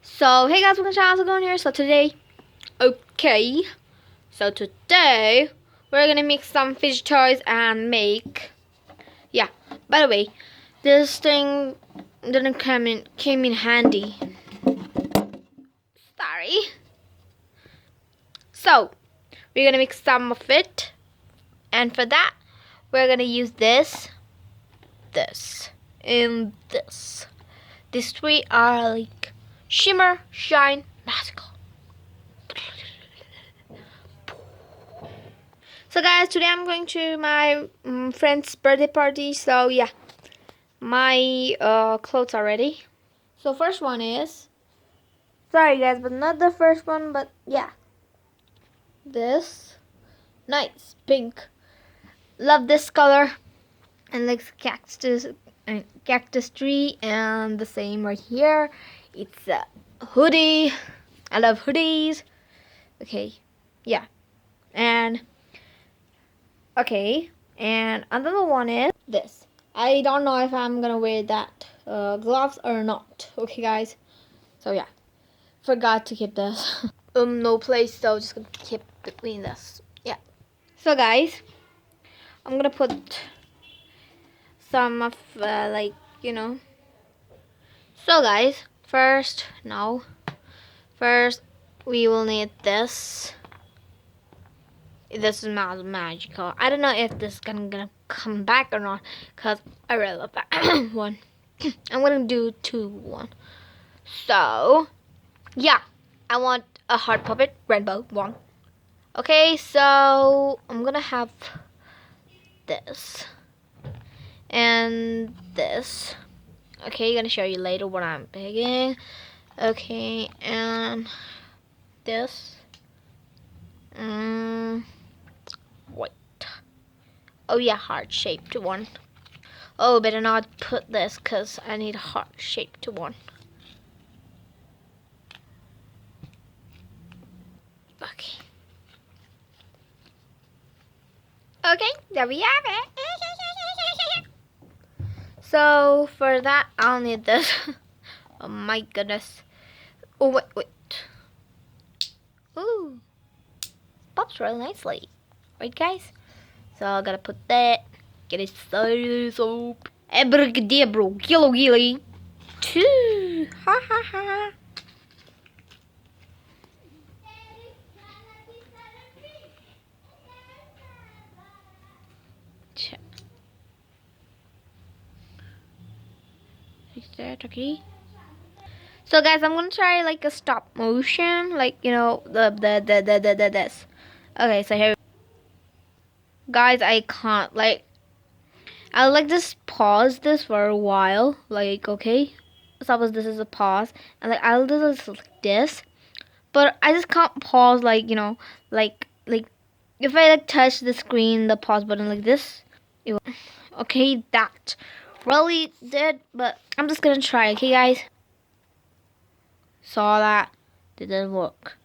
So hey guys, welcome to how's it going here? So today we're gonna make some fidget toys and make by the way, this thing didn't came in handy. Sorry. So we're gonna make some of it, and for that we're gonna use this, and this. These three are like shimmer, shine, magical. So guys, today I'm going to my friend's birthday party. So yeah, my clothes are ready. So first one is, sorry guys, but not the first one, but yeah, this nice pink. Love this color, and like cactus tree, and the same right here. It's a hoodie. I love hoodies. Okay, yeah, and okay, and another one is this. I don't know if I'm gonna wear that gloves or not. Okay, guys. So yeah, forgot to keep this. No place, so just gonna keep between this. Yeah. So guys, I'm gonna put some of like So guys, first we will need this. This is magical. I don't know if this is gonna come back or not, cause I really love that one. I'm gonna do one. So yeah, I want a heart puppet, rainbow one. Okay, so I'm gonna have this and this. Okay, gonna show you later what I'm picking. Okay, and this. Wait. Oh yeah, heart-shaped one. Oh, better not put this because I need a heart-shaped one. Okay. Okay, there we have it. So for that, I'll need this. Oh my goodness. Oh wait. Ooh, pops really nicely, right guys? So I gotta put that. Get it started. So abracadabra, gilly. Two. Ha ha ha. Is that okay? So guys, I'm gonna try like a stop motion, like the this. Okay, so here, guys, I can't I'll like just pause this for a while, like okay. Suppose this is a pause, and like I'll do this like this, but I just can't pause like if I like touch the screen, the pause button like this. Okay, that really did, but I'm just gonna try. Okay, guys. Saw that didn't work.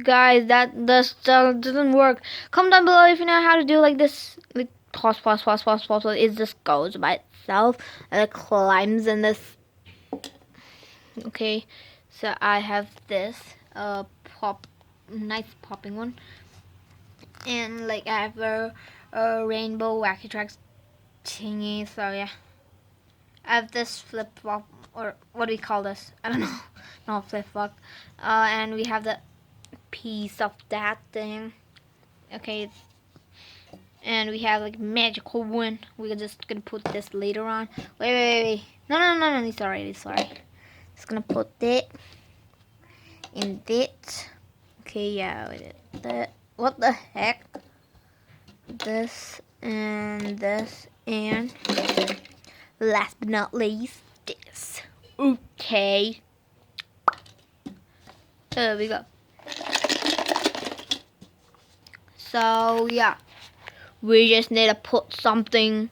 Guys, that doesn't work. Comment down below if you know how to do like this, like pause. It just goes by itself and it climbs in this. Okay, so I have this nice popping one, and like I have a rainbow wacky tracks thingy. So yeah, I have this flip flop, or what do we call this? I don't know. No, flip flop. And we have the piece of that thing. Okay, and we have like magical one. We're just gonna put this later on. Wait. No, it's already. Just gonna put it in it. Okay, yeah, that. What the heck? This and this, and last but not least, this. Okay, there we go. So yeah, we just need to put something.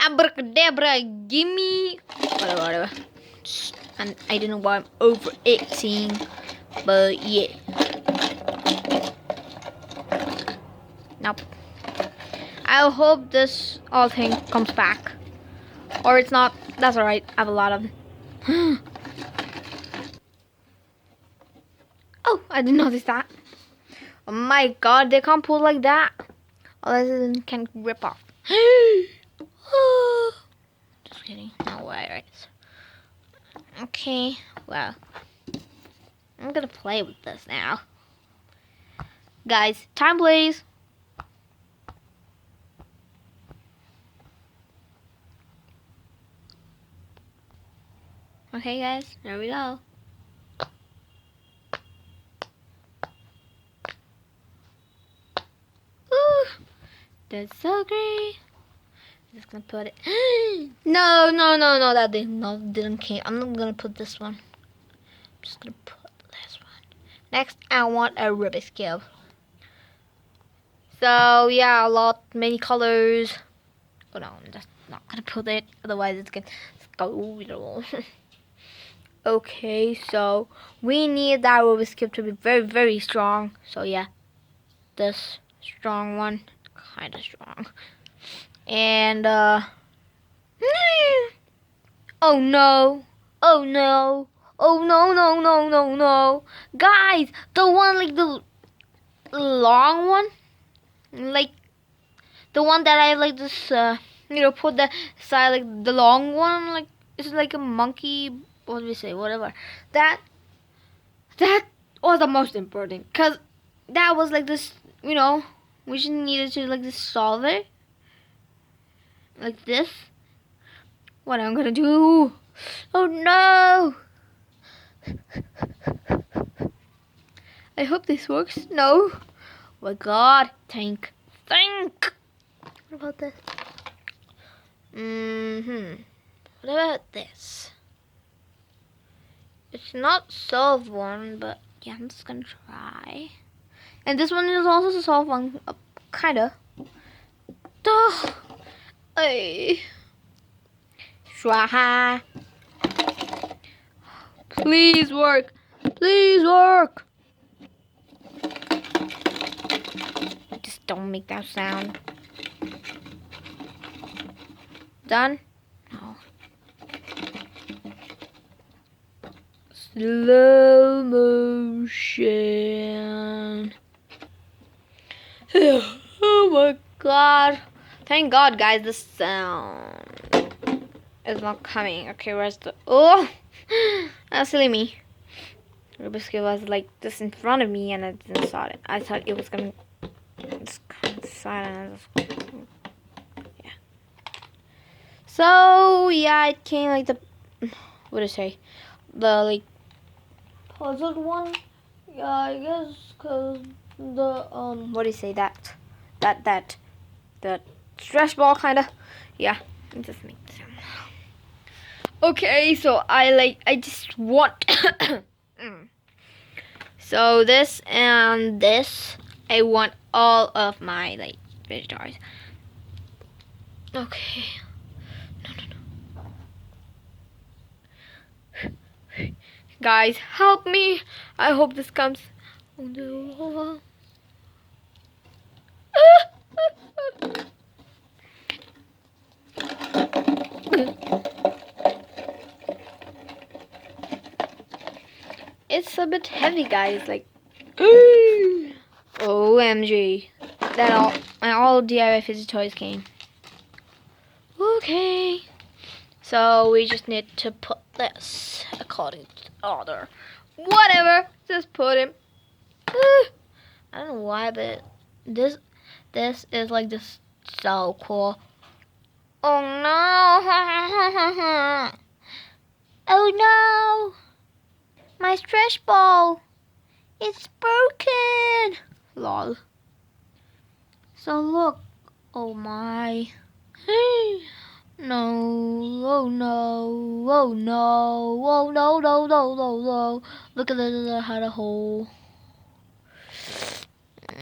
Abracadabra, gimme. Whatever. And I don't know why I'm over 18, but yeah. Nope. I hope this all thing comes back. Or it's not. That's alright. I have a lot of them. Oh, I didn't notice that. Oh my god, they can't pull like that. Otherwise it can rip off. Just kidding. No way, right? Okay, well. I'm gonna play with this now. Guys, time please. Okay guys, there we go. Ooh, that's so great. I'm just gonna put it. No, that didn't came. I'm not gonna put this one. I'm just gonna put this one. Next, I want a Rubik's Cube. So yeah, many colors. Oh no, I'm just not gonna put it. Otherwise, it's gonna go. Okay, so we need that Rubik's Cube to be very, very strong. So yeah, this strong one, kind of strong. And oh no, oh no, oh no, guys, the one like the long one, like the one that I like this, put the side like the long one, like it's like a monkey. What do we say? Whatever. That was the most important, cause that was like this. We just needed to like this solve it, like this. What I'm gonna do? Oh no! I hope this works. No. Oh my God! Think. What about this? What about this? It's not solve one, but yeah, I'm just gonna try. And this one is also a solve one, kinda. Duh. Hey. Swaha. Please work. Please work. Just don't make that sound. Done? No. Slow motion. Oh my God. Thank God, guys, the sound is not coming. Okay, where's the... Oh! That's silly me. Rubik's Cube was like this in front of me and I didn't saw it. I thought it was gonna... It's kind of silent. Yeah. So, yeah, it came like the... What do I say? The, like, puzzled one? Yeah, I guess, because the, what do you say? That stress ball, kind of. Yeah, it just makes sense. Okay, so I just want so this and this, I want all of my like Fidget toys. Okay. No. Guys, help me. I hope this comes. Oh no. It's a bit heavy, guys. Like, OMG. That all DIY Fidget toys came. Okay. So we just need to put this according to the order. Whatever. Just put him. I don't know why, but this is like this so cool. Oh no. Oh no. My stretch ball. It's broken. Lol. So look. Oh my. No. Oh no. Oh no. Oh no, no. Look at it had a hole.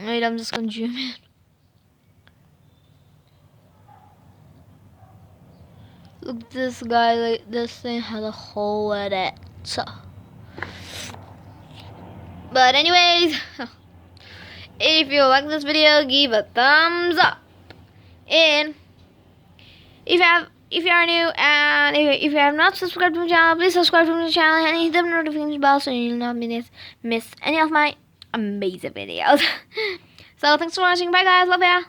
Wait, I'm just gonna zoom in. Look, this guy, like, this thing has a hole in it. So. But anyways, if you like this video, give a thumbs up. And if you are new and if you have not subscribed to my channel, please subscribe to my channel and hit the notification bell so you'll not miss any of my amazing videos. So thanks for watching. Bye guys. Love ya.